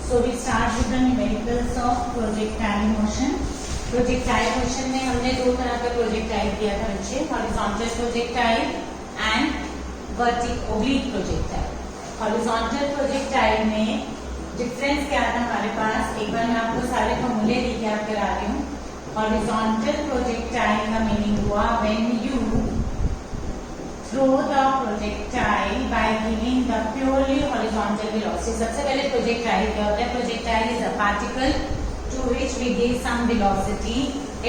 So we start with the numericals of projectile motion. Projectile motion में हमने दो तरह का projectile किया था बच्चे, horizontal projectile and oblique projectile. Horizontal projectile में डिफरेंस क्या था हमारे पास, एक बार मैं आपको सारे फॉर्मूले रिकैप करा रही हूँ. Horizontal projectile का मीनिंग हुआ when you throw the projectile by giving the purely horizontal velocity. सबसे पहले projectile क्या होता है? Projectile is a particle to which we give some velocity,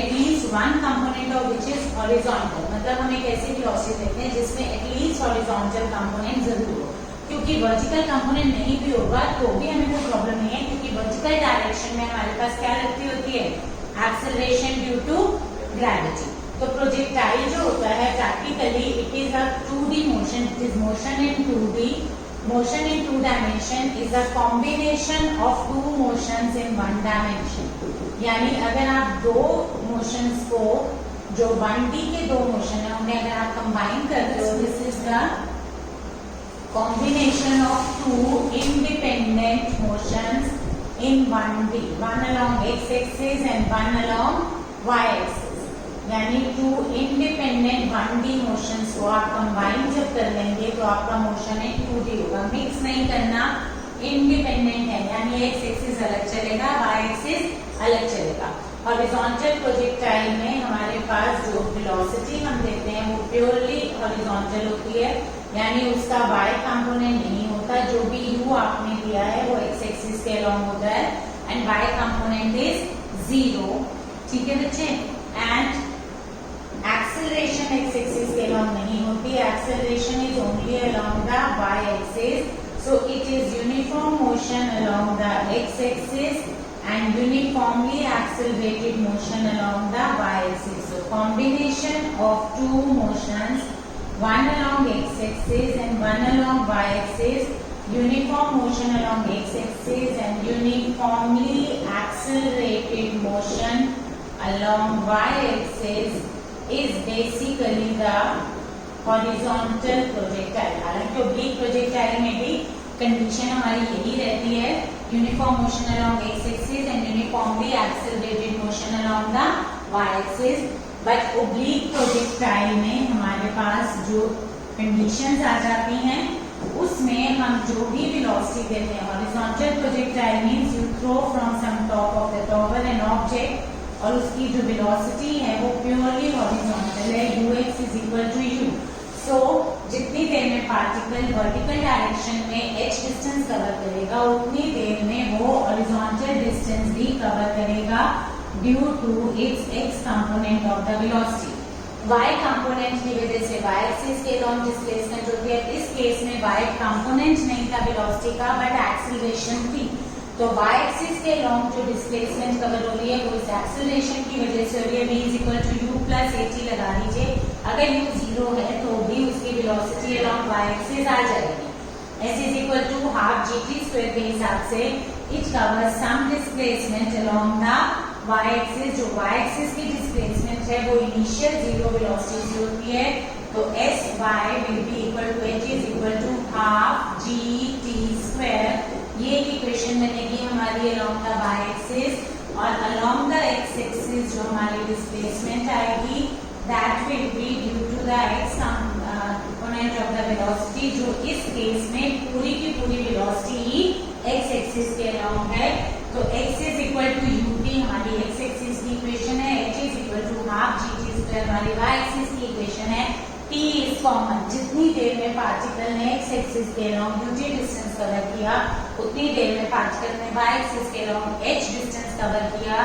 at least one component of which is horizontal. मतलब हम एक ऐसी velocity देते हैं जिसमें at least horizontal component जरूर हो. क्योंकि vertical component नहीं भी होगा तो भी हमें कोई प्रॉब्लम नहीं है, क्योंकि vertical direction में हमारे पास क्या लगती होती है? Acceleration due to gravity. तो प्रोजेक्टाइल जो होता है practically it is a 2D motion. It is motion in 2D. Motion in 2 dimension is a combination of 2 motions in 1 dimension. यानी अगर आप दो मोशंस को, जो 1D के दो मोशन है, उन्हें अगर आप कंबाइन करते हो, this is the combination of 2 independent motions in 1D, one along x axis and one along y axis. यानी 2 इंडिपेंडेंट 1D मोशंस को आप कंबाइन जब कर लेंगे तो आपका मोशन है 2D होगा. मिक्स नहीं करना, इंडिपेंडेंट है, यानी x एक्सिस अलग चलेगा, y एक्सिस अलग चलेगा. हॉरिजॉन्टल प्रोजेक्टाइल में हमारे पास जो वेलोसिटी हम देते हैं वो प्योरली हॉरिजॉन्टल होती है, यानी उसका y कंपोनेंट नहीं होता. जो भी u आपने दिया है वो x एक्सिस के अलोंग होता है एंड y कंपोनेंट इज 0. ठीक है बच्चे. एंड acceleration x axis के along नहीं होती. acceleration is only along the y axis, so it is uniform motion along the x axis and uniformly accelerated motion along the y axis. So combination of 2 motions, one along x axis and one along y axis, uniform motion along x axis and uniformly accelerated motion along y axis is basically the horizontal projectile. हालांकि oblique projectile में भी condition हमारी यही रहती है, uniform motion along x axis and uniformly accelerated motion along the y axis. But oblique projectile में हमारे पास जो कंडीशंस आ जाती हैं उसमें हम जो भी velocity देते हैं. horizontal projectile means you throw from some top of the tower an object और उसकी जो वेलोसिटी है वो प्योरली हॉरिजॉन्टल है, ux is equal to u. So जितनी देर में पार्टिकल वर्टिकल डायरेक्शन में h डिस्टेंस कवर करेगा उतनी देर में वो हॉरिजॉन्टल डिस्टेंस भी कवर करेगा due to its x component of the velocity. y component की वजह से y एक्सिस के अलोंग डिस्प्लेसमेंट होती है. इस केस में y कंपोनेंट नहीं था वेलोसिटी का, बट एक्सीलरेशन थी. तो y एक्सिस के अलोंग जो डिस्प्लेसमेंट कवर हो रही है वो इस एक्सीलरेशन की वजह से हो रही है. v is equal to u plus at लगा दीजिए. अगर u 0 है तो भी उसकी वेलोसिटी अलोंग y एक्सिस आ जाएगी. s is equal to half gt square के हिसाब से it covers some displacement along the y axis. जो y एक्सिस की डिस्प्लेसमेंट है वो इनिशियल 0 वेलोसिटी से होती है. तो s y will be equal to h is equal to half gt square. ये इक्वेशन बनेगी हमारी अलोंग द y एक्सिस, और अलोंग द x एक्सिस जो हमारी डिस्प्लेसमेंट आएगी that will be due to the x component of the velocity, जो इस case में पूरी की पूरी वेलोसिटी ही x एक्सिस के अलोंग है. तो x is equal to ut हमारी x एक्सिस की इक्वेशन है, h is equal to half gt square हमारी y एक्सिस की इक्वेशन है. t is common. जितनी देर में पार्टिकल ने x एक्सिस के अलोंग ut डिस्टेंस कवर किया उतनी देर में पार्टिकल ने y एक्सिस के अलोंग h डिस्टेंस कवर किया.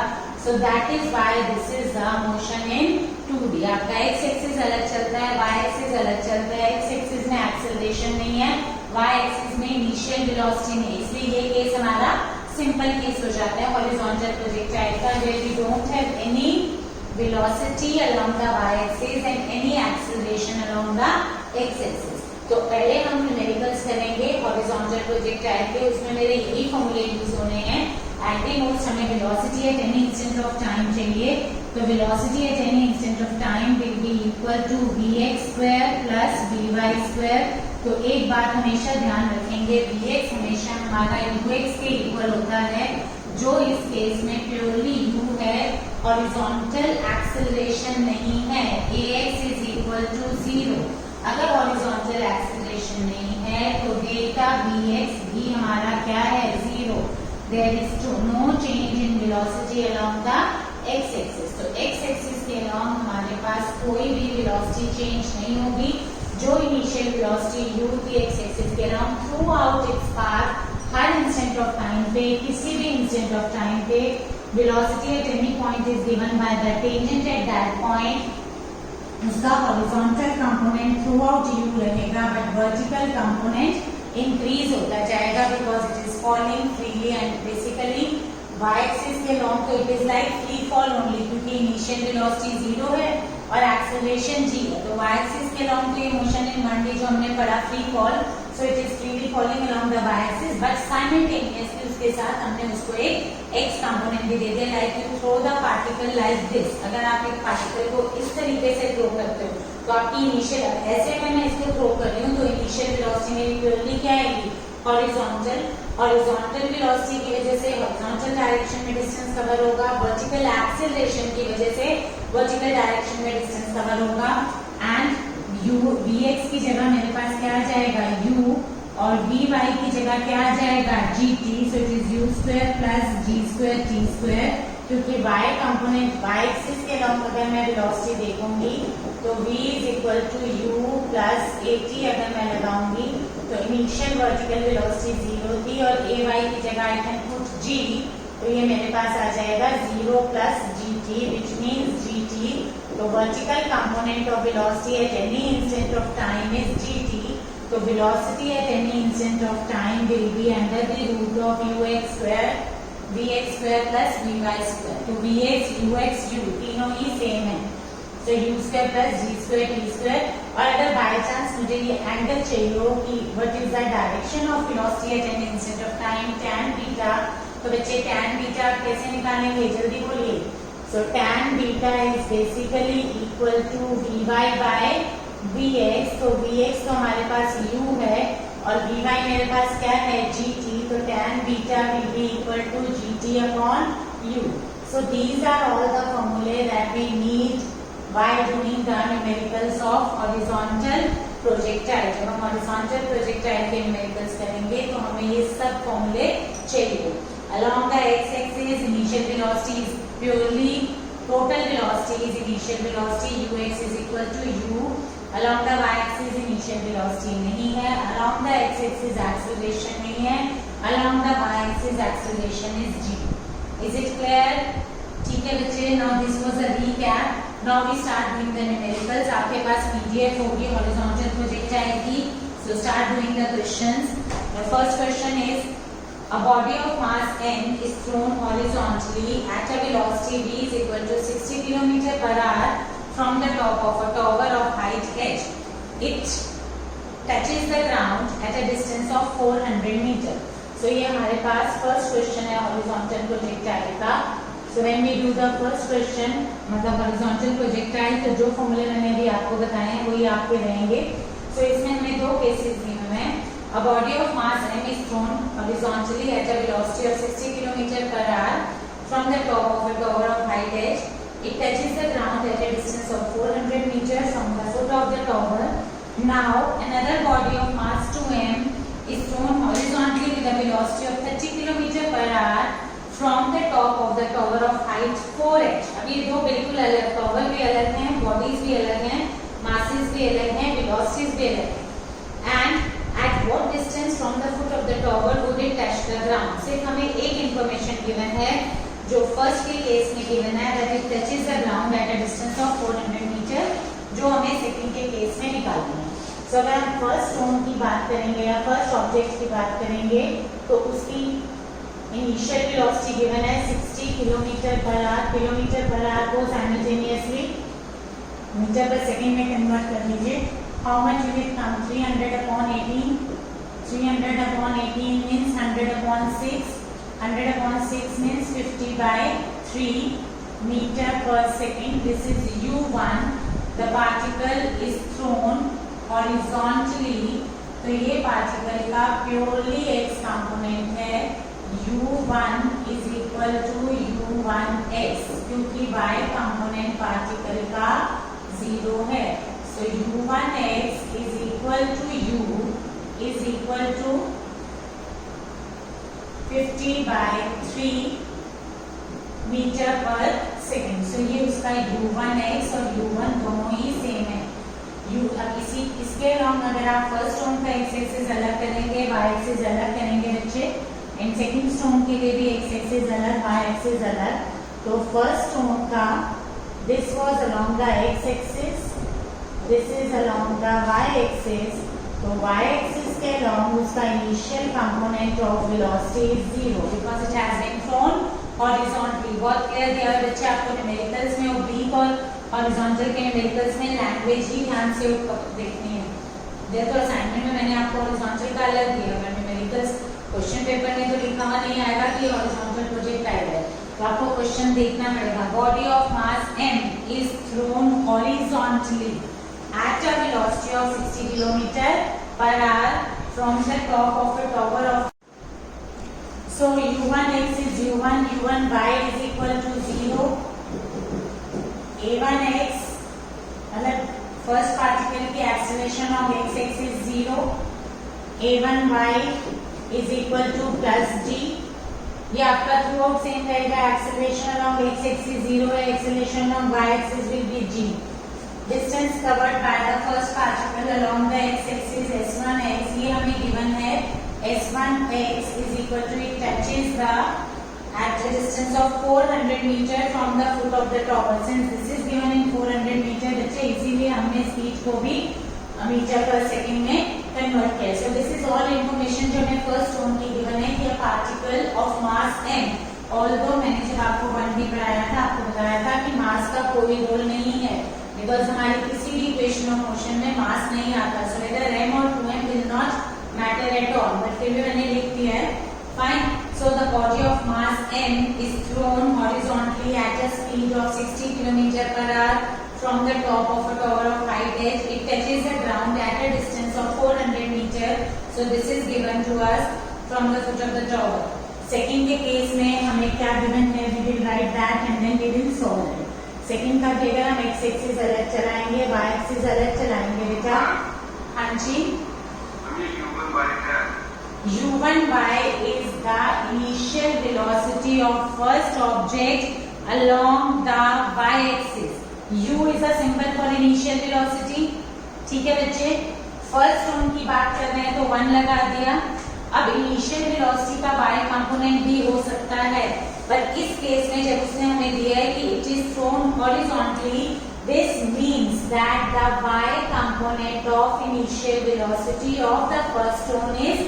So that is why this is the motion in 2D. आपका x एक्सिस अलग चलता है, y एक्सिस अलग चलता है. x एक्सिस में एक्सेलरेशन नहीं है, y एक्सिस में इनिशियल वेलोसिटी नहीं, इसलिए ये केस हमारा सिंपल केस हो जाता है हॉरिजॉन्टल प्रोजेक्टाइल का, where we don't have any velocity along the y-axis and any acceleration along the x-axis. तो पहले हम न्यूमेरिकल्स करेंगे हॉरिजॉन्टल प्रोजेक्टाइल के. उसमें मेरे यही फॉर्मूले यूज होने हैं. एट द मोस्ट हमें velocity at any instant of time चाहिए. तो velocity at any instant of time will be equal to vx square plus vy square तो एक बात हमेशा ध्यान रखेंगे, Vx हमेशा हमारा Ux के इक्वल होता है, जो इस केस में प्योरली u है, हॉरिजॉन्टल एक्सेलरेशन नहीं है। Ax is equal to 0। अगर हॉरिजॉन्टल एक्सेलरेशन नहीं है तो डेल्टा Vx भी हमारा क्या है, 0। There is no change in velocity along the x axis. तो x एक्सिस के अलोंग हमारे पास कोई भी वेलोसिटी चेंज नहीं होगी। जो इनिशियल वेलोसिटी u थी x एक्सिस के around throughout its path, हर इंस्टेंट ऑफ टाइम पे, किसी भी इंस्टेंट ऑफ टाइम पे velocity at any point is given by the tangent at that point, उसका horizontal component throughout u रहेगा, but vertical component increase होता जाएगा because it is falling freely and basically y axis के long तो it is like free fall only, क्योंकि initial velocity 0 है और acceleration g है। तो y एक्सिस के लॉन्ग तो ये मोशन इन 1D जो हमने पढ़ा free fall, so it is freely falling along the y axis, but simultaneously उसके साथ हमने उसको एक x कंपोनेंट भी दे दिया, like you throw the particle like this. अगर आप एक पार्टिकल को इस तरीके से थ्रो करते हो तो आपकी इनिशियल, ऐसे में मैं इसको थ्रो कर रही हूँ तो इनिशियल वेलोसिटी मेरी प्योरली क्या आएगी, हॉरिजॉन्टल। हॉरिजॉन्टल वेलोसिटी की वजह से हॉरिजॉन्टल डायरेक्शन में डिस्टेंस कवर होगा, वर्टिकल एक्सेलरेशन की वजह से वर्टिकल डायरेक्शन में डिस्टेंस कवर होगा, एंड u vx की जगह मेरे पास क्या आ जाएगा, u, और vy की जगह क्या आ जाएगा, gt। So it is u square plus g square t square, क्योंकि y कंपोनेंट y एक्सिस के लॉन्ग अगर मैं वेलोसिटी देखूंगी तो v is equal to u plus at अगर मैं लगाऊंगी तो इनिशियल वर्टिकल वेलोसिटी 0 थी और ay की जगह आई कैन पुट g, तो ये मेरे पास आ जाएगा 0 plus gt which means gt। तो vertical component of velocity at any instant of time is gt। तो velocity at any instant of time will be under the root of ux square vx square plus vy square. तो vx ux u तीनों ही same है, तो u square plus g square t square. और अगर by chance मुझे ये angle चाहिए हो कि what is the direction of velocity at any instant of time, tan beta, तो बच्चे tan बीटा कैसे निकालेंगे, जल्दी बोलिए। So tan beta is basically equal to vy by vx। तो vx तो हमारे पास u है और vy मेरे पास क्या है, gt। तो tan beta will be equal to gt upon u। So these are all the formulae that we need while doing the numericals of horizontal projectile। जब हम horizontal projectile के numericals करेंगे तो हमें ये सब formulae चाहिए। Along the x-axis, initial velocity is purely total velocity is initial velocity, ux is equal to u। Along the y-axis, initial velocity नहीं है। Along the x-axis, acceleration नहीं है। Along the y-axis, acceleration is g। Is it clear? ठीक है बच्चे, now this was a recap. Now we start doing the numericals। आपके पास PDF होगी horizontal projectile की, so start doing the questions। The first question is, a body of mass n is thrown horizontally at a velocity v is equal to 60 km per hour from the top of a tower of height h. It touches the ground at a distance of 400 meter। So ये हमारे पास first question है horizontal projectile का। So when we do the first question, मतलब horizontal projectile, तो जो फॉर्मूले मैंने अभी आपको बताए हैं वही आपके रहेंगे। So इसमें हमें दो केसेस दिए हुए हैं। A body of mass m is thrown horizontally at a velocity of 60 km per hour from the top of a tower of height h. It touches the ground at a distance of 400 meters from the foot of the tower. Now another body of mass 2m is thrown horizontally with a velocity of 30 km per hour from the top of the tower of height 4h। अब ये दो बिल्कुल अलग, tower भी अलग हैं, bodies भी अलग हैं, मासेस भी अलग हैं, वेलोसिटीज भी अलग हैं। And at what distance from the foot of the tower would it touch the ground. सिर्फ हमें एक इंफॉर्मेशन गिवन है जो फर्स्ट के केस में गिवन है, that it touches the ground at a distance of 400 metre, जो हमें सेकंड के केस में निकालनी है। सो अगर हम फर्स्ट स्टोन की बात करेंगे या फर्स्ट ऑब्जेक्ट की बात करेंगे तो उसकी इनिशियल वेलोसिटी गिवन है 60 kilometre per hour. Kilometre per hour को साइमल्टेनियसली मीटर पर सेकंड में कन्वर्ट कर लीजिए। How much will it come, 300 upon 18। 300 upon 18 means 100 upon 6। 100 upon 6 means 50/3 metre per second. This is u1। The particle is thrown horizontally तो ये particle का purely x component है u1 is equal to u1x, क्योंकि y component particle का 0 है। So u1x is equal to u is equal to 50/3 metre पर second. सो ये उसका u1x और u1 दोनों ही सेम है। अब इसके अलॉन्ग अगर आप फर्स्ट स्टोन का एक्स एक्सिस अलग करेंगे, वाई एक्सिस अलग करेंगे बच्चे, एंड सेकंड स्टोन के लिए भी एक्स एक्सिस अलग, वाई एक्सिस अलग, तो फर्स्ट स्टोन का this was along the X axis, this is along the Y axis. तो वाई एक्सिस के अलॉन्ग उसका initial component of velocity is 0 because it has been thrown horizontally. बहुत clear दिया है बच्चे आपको न्यूमेरिकल्स में, ओब्लिक और हॉरिजॉन्टल के न्यूमेरिकल्स में लैंग्वेज ही ध्यान से देखनी है। तो असाइनमेंट में मैंने आपको हॉरिजॉन्टल का अलग दिया, अगर न्यूमेरिकल्स क्वेश्चन पेपर में तो लिखा हुआ नहीं आएगा कि हॉरिजॉन्टल प्रोजेक्टाइल है, तो आपको क्वेश्चन देखना पड़ेगा। Body of mass m is thrown horizontally at a velocity of 60 km/h from the top of a tower of, so u1x is u1, u1y is equal to 0, a1x मतलब first particle की acceleration of x axis 0, a1y is equal to plus g, ये आपका through out same रहेगा। Acceleration of x axis 0 है, acceleration of y axis will be g। Distance covered by the first particle along the x-axis s1x, ये हमें given है s1x is equal to, it touches the at a distance of 400 meter from the foot of the tower। Since this is given in 400 meter, बच्चे इसीलिए हमने speed को भी metre पर second में कन्वर्ट किया। So this is all information जो हमें फर्स्ट स्टोन की given है कि a particle of mass m, although मैंने जब आपको 1D पढ़ाया था आपको बताया था कि मास का कोई रोल नहीं है, बिकॉज हमारी किसी भी इक्वेशन ऑफ मोशन में मास नहीं आता। सो वेदर m और 2m will not matter at all, but फिर भी मैंने लिख दिया है। Fine. So the body of mass m is thrown horizontally at a speed of 60 km/h from the top of a tower of height h. It touches the ground at a distance of 400 meter. So this is given to us from the foot of the tower. Second के case में हमें क्या given है, we will write that and then we will solve it. Second का figure हम X axis अलग चलाएंगे, Y axis अलग चलाएंगे बेटा। हाँ जी, u1y is the initial velocity of first object along the y axis. u is a symbol for initial velocity। ठीक है बच्चे, फर्स्ट स्टोन की बात कर रहे हैं तो 1 लगा दिया। अब इनिशियल वेलोसिटी का y कंपोनेंट भी हो सकता है, पर इस केस में जब उसने हमें दिया है कि it is thrown horizontally, this means that the y component of initial velocity of the first stone is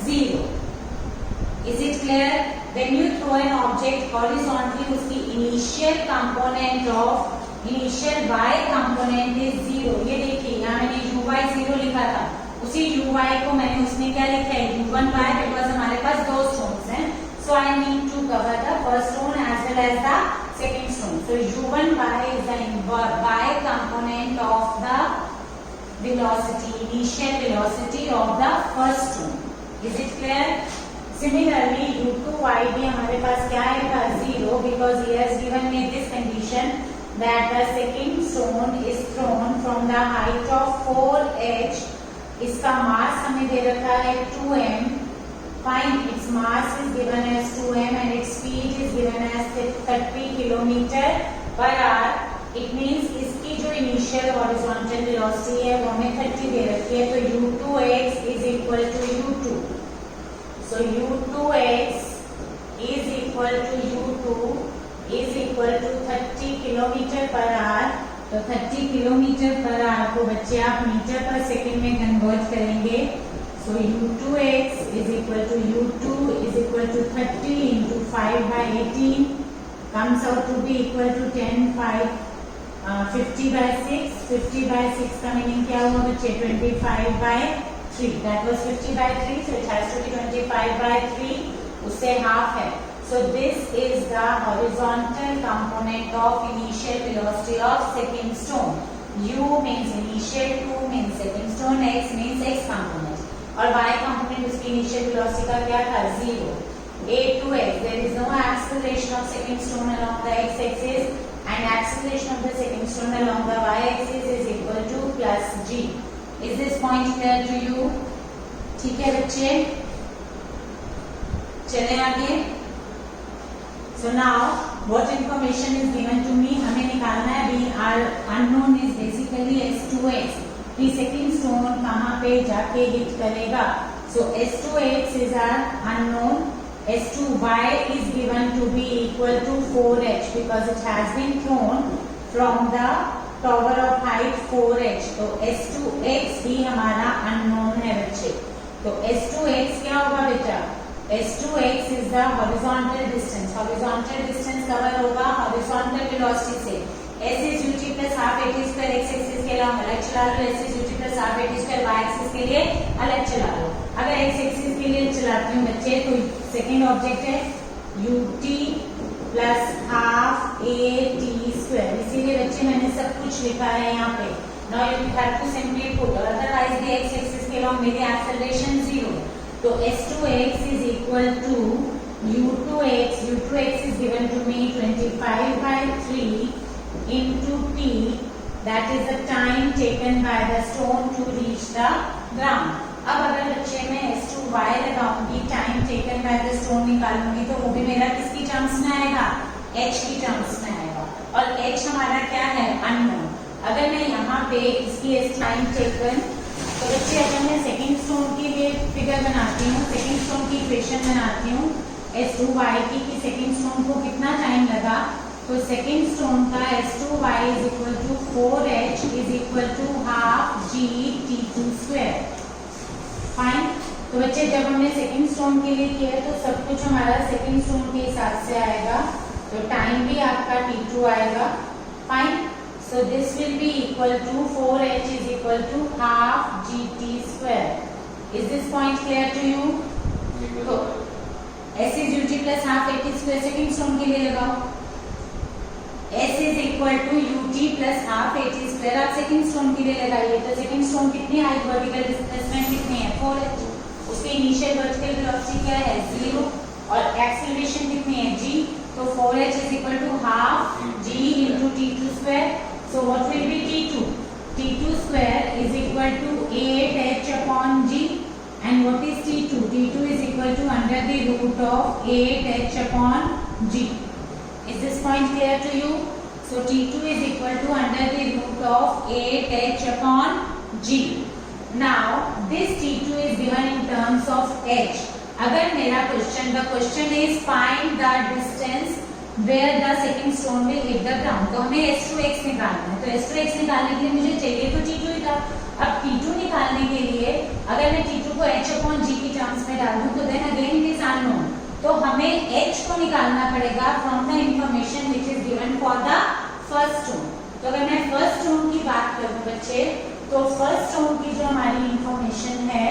0। Is it clear? When you throw an object horizontally, उसकी initial component of initial y component is 0। ये देखिए यहाँ मैंने uy 0 लिखा था, उसी uy को मैंने उसमें क्या लिखा है u1y, बिकॉज हमारे पास दो स्टोन्स हैं। So I need to cover the first stone as well as the second stone. So u1y is the y component of the velocity, initial velocity of the first stone. Is it clear? Similarly, u2y भी हमारे पास क्या आएगा 0, because he has given me this condition that the second stone is thrown from the height of 4h. इसका मास हमें दे रखा है 2m। Fine, its mass is given as 2m and its speed is given as 30 km/h. It means इसकी जो initial horizontal velocity है वो हमें 30 दे रखी है, तो u2x is equal to u2. So u2x is equal to u2 is equal to 30 km/h. तो 30 km/h को बच्चे आप मीटर पर सेकेंड में कन्वर्ट करेंगे। So u2x is equal to u2 is equal to 30 into 5/18 comes out to be equal to 50/6. 50/6 का meaning क्या हुआ बच्चे 25/3। That was 50/3, so it has to be 25/3, उससे हाफ है। So this is the horizontal component of initial velocity of second stone. U means initial, 2 means second stone, x means x component. और y component उसकी initial velocity का क्या था 0 a2x there is no acceleration of second stone along the x axis and acceleration of the second stone along the y axis is equal to plus g. Is this point clear to you? ठीक है बच्चे, चले आगे. So now what information is given to me? हमें निकालना है भी our unknown is basically s2x. भी सेकंड स्टोन कहाँ पे जाके हिट करेगा? So s2x is our unknown. S2y is given to be equal to 4h because it has been thrown from the tower of height 4h. तो s2x भी हमारा unknown है बच्चे. तो s2x क्या होगा बेटा? s2x is the horizontal distance. Horizontal distance cover होगा horizontal velocity से. s is ut plus half at square x axis के लिए अलग चला लो, s is ut plus half at square y axis के लिए अलग चला लो. अगर x axis के लिए चलाती हूँ बच्चे तो सेकेंड ऑब्जेक्ट है ut plus half at square. इसीलिए बच्चे मैंने सब कुछ लिखा है यहाँ पे. Now you have to simply put, otherwise the x axis के along मेरी acceleration 0. तो s2x is equal to u2x. u2x is given to me 25 by 3 into t, that is the time taken by the stone to reach the ground. अब अगर बच्चे मैं s2y लगाऊंगी, time taken by the stone निकालूंगी तो वो भी मेरा किसकी टर्म्स में आएगा? h की टर्म्स में आएगा. और h हमारा क्या है? अननोन. अगर मैं यहाँ पे इसकी टाइम टेकन, तो बच्चे अगर मैं सेकेंड स्टोन के लिए फिगर बनाती हूँ, सेकेंड स्टोन की इक्वेशन बनाती हूँ s2y की कि सेकेंड स्टोन को कितना टाइम लगा, तो सेकेंड स्टोन का s2y is equal to 4h is equal to half g t2 square. Fine. तो बच्चे जब हमने सेकेंड स्टोन के लिए किया तो सब कुछ हमारा सेकेंड स्टोन के हिसाब से आएगा. तो टाइम भी आपका t2 आएगा. Fine. So this will be equal to 4h is equal to half gt square. Is this point clear to you? तो s is ut plus half at square second stone के लिए लगाओ. s is equal to ut plus half at square आप second stone के लिए लगाइए. तो second stone कितनी हाइट, वर्टिकल डिस्प्लेसमेंट कितनी है? 4h. उसकी इनिशियल वर्टिकल वेलोसिटी क्या है? 0. और एक्सेलरेशन कितनी है? g. तो 4h is equal to half g into t2 square. So what will be t2? t2 square is equal to 8h upon g. And what is t2? t2 is equal to under the root of 8h upon g. Is this point clear to you? So t2 is equal to under the root of 8h upon g. Now this t2 is given in terms of h. अगर मेरा question, the question is find the distance where the second stone will hit the ground. तो हमें s2x निकालना है. तो s2x निकालने के लिए मुझे चाहिए तो t2 ही था. अब t2 निकालने के लिए अगर मैं t2 को h upon g की टर्म्स में डाल दूं तो then again it is unknown. तो हमें h को निकालना पड़ेगा from the information which is given for the first stone. तो अगर मैं फर्स्ट स्टोन की बात करूं बच्चे, तो फर्स्ट स्टोन की जो हमारी इंफॉर्मेशन है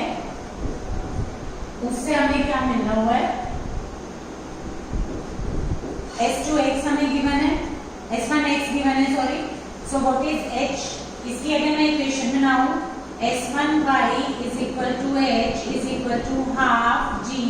उससे हमें क्या मिलना हुआ है? s2x हमें गिवन है, s1x गिवन है, sorry. So what is h? इसकी अगर मैं इक्वेशन बनाऊं s1y is equal to h is equal to half g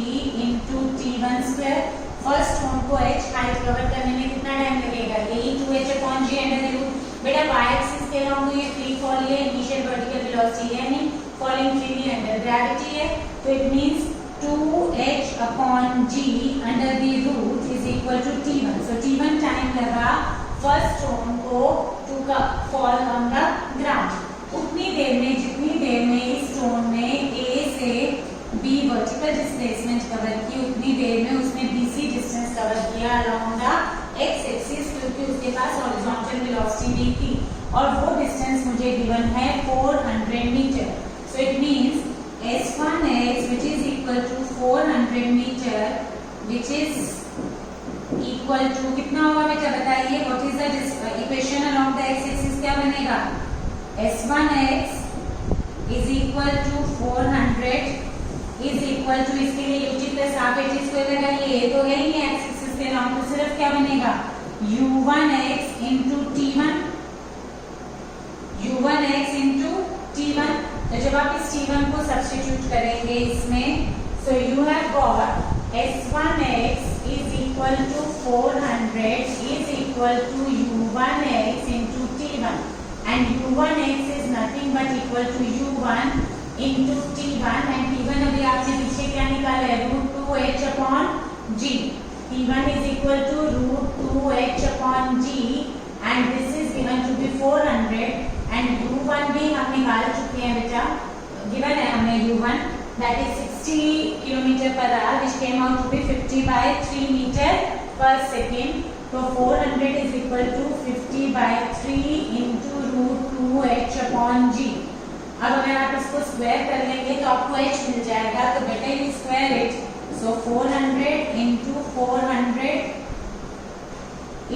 into t1 square. First stone को h हाइट कवर करने में कितना टाइम लगेगा? यही 2h upon g under the root. बेटा y एक्सिस के अलॉन्ग ये फ्री फॉल है, इनिशियल वर्टिकल वेलोसिटी है, यानी फॉलिंग फ्रीली अंडर ग्रेविटी है. तो it means 2h upon g under the root is equal to t1. So t1 time लगा first stone को टू का फॉल ऑन द ग्राउंड. उतनी देर में, जितनी देर में इस स्टोन ने a से b वर्टिकल डिस्प्लेसमेंट कवर की, उतनी देर में उसने bc डिस्टेंस कवर किया अलोंग द x एक्सिस, क्योंकि उसके पास हॉरिजॉन्टल वेलोसिटी भी थी. और वो डिस्टेंस मुझे गिवन है 400 metre. So it means s1x which is equal to 400 meter which is equal to कितना होगा बेटा बताइए? what is the equation along the x axis क्या बनेगा? s1x is equal to 400 is equal to, इसके लिए ut plus half h square लगाइए. ये तो है ही x axis के along, तो सिर्फ क्या बनेगा? u1x into t1, u1x into t1. तो जब जब आप इस T1 को सब्स्टिट्यूट करेंगे इसमें, so you have got S1x is equal to 400 is equal to U1x into T1, and U1x is nothing but equal to U1 into T1, and T1 अभी आपने पीछे क्या निकाला है, √2h upon g. T1 is equal to √2h upon g, and this is given to be 400, and U1 भी हम निकाल चुके हैं बेटा, given है हमें U1, that is 60 km per hour, which came out to be 50 by 3 meter per second. तो 400 is equal to 50 by 3 into √2h upon g. अब अगर आप इसको स्क्वायर कर लेंगे तो आपको h मिल जाएगा, तो बेटा you square it. So 400 into 400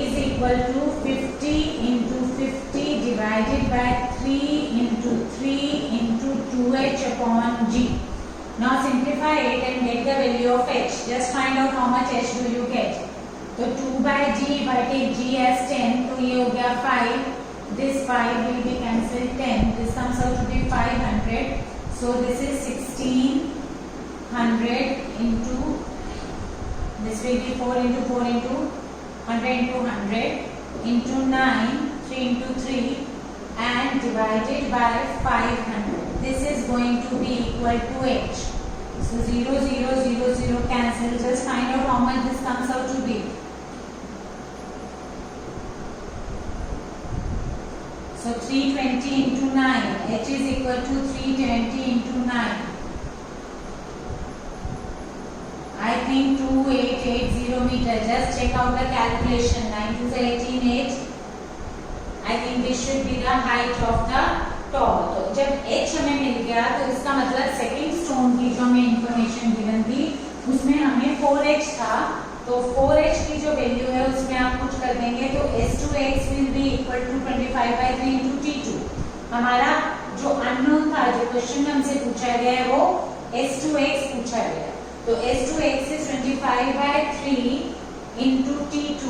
is equal to 50 into 50 divided by 3 into 3 into 2h upon g. Now simplify it and get the value of h. Just find out how much h do you get. तो 2 by g, if I take g as 10, तो ये हो गया 5. This 5 will be cancelled 10. This comes out to be 500. So this is 1600 into, this will be 4 into 4 into 100 into 100 into 9, 3 into 3, and divided by 500. This is going to be equal to h. So 0, 0, 0, 0 cancel. Just find out how much this comes out to be. So 320 into 9, h is equal to 320 into 9. I think 2880 meter. Just check out the calculation. 9 to 18, 8. I think this should be the height of the tower. तो जब h हमें मिल गया तो इसका मतलब second stone की जो हमें इंफॉर्मेशन गिवन थी उसमें हमें 4h था, तो 4h की जो वैल्यू है उसमें आप कुछ कर देंगे तो S2x will be equal to 25 by 3 into T2. हमारा जो अननोन था, जो क्वेश्चन में हमसे पूछा गया है वो S2x पूछा गया है, तो S2x is 25 by 3 into T2.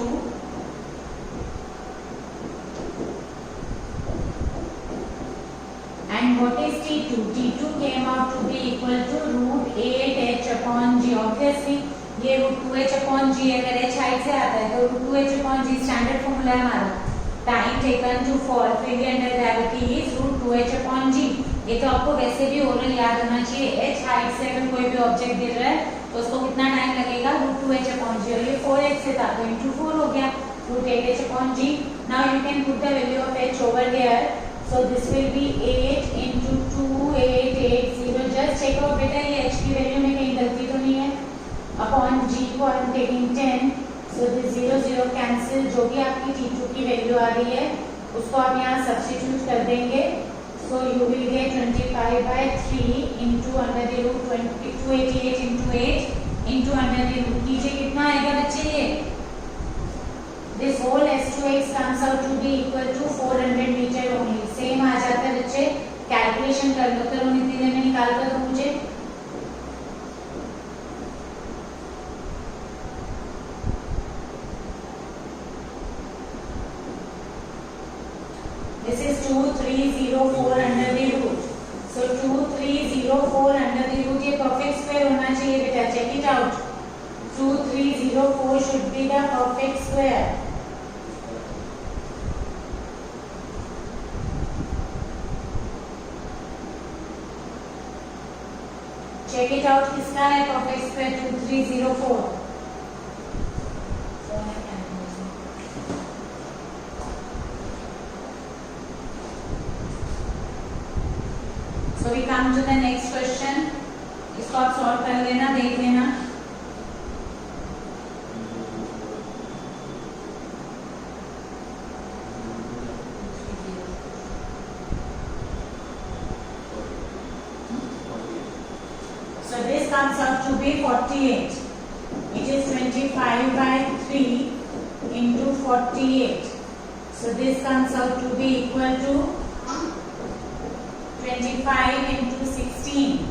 And what is T2? T2 came out to be equal to √8h upon g. Obviously ये √2h upon g, अगर h हाइट से आता है तो √2h upon g standard formula है हमारा. Time taken to fall freely under gravity is √2h upon g. ये तो आपको वैसे भी ओरल याद होना चाहिए. h हाइट से अगर कोई भी ऑब्जेक्ट गिर रहा है तो उसको कितना टाइम लगेगा, √2h upon g. और ये 4h से था तो into 4 हो गया, √8h upon g. Now you can put the value of h over here. So this will be 8 into 2880. Just check out बेटा ये h की वैल्यू में कहीं गलती तो नहीं है. Upon g को I am taking 10. So this 0 0 cancel. जो भी आपकी T2 की वैल्यू आ रही है उसको आप यहाँ सब्स्टिट्यूट कर देंगे. So you will get 25 by 3 into under the root 288 into 8 into under the root. कीजिए कितना आएगा बच्चे ये. This whole S2x comes out to be equal to 400 meter only. Same आ जाता है बच्चे. कैलकुलेशन कर लो, करो इतनी देर में निकाल कर दो मुझे. This is 2304 under the root. So 2304 under the root, ये perfect square होना चाहिए बेटा. Check it out. 2304 should be the perfect square. Check it out, किसका है perfect square 2304. So we come to the next question. इसको आप solve कर लेना, देख लेना. So this comes out to be 48. It is 25 by 3 into 48. So this comes out to be equal to 25 into 16.